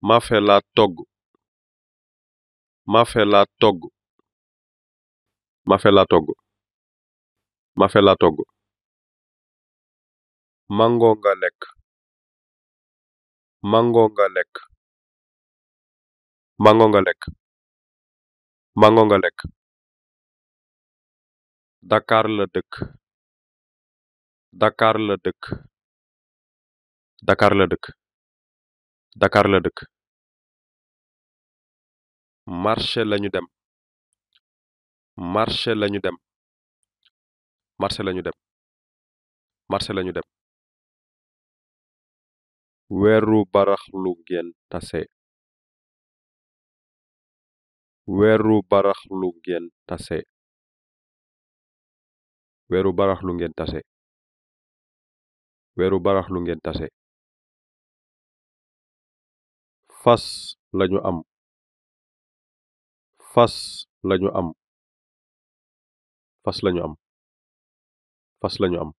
Mafe laa togg. Mafe laa togg. Mafe laa togg. Mafe laa togg. Mango nga lekk. Mango nga lekk. Mango nga lekk. Mango nga lekk. Dakar la dëkk. Dakar la dëkk. Dakar la dëkk. Dakar la dëkk. Marché lañu dem. Marché lañu dem. Marché lañu dem. Marché lañu dem. Weeru baraxlu ngeen tase. Weeru baraxlu ngeen tase. Weeru baraxlu ngeen tase. Weeru baraxlu ngeen tase. Fas lañu am. Fas lañu am. Fas lañu am. Fas lañu am.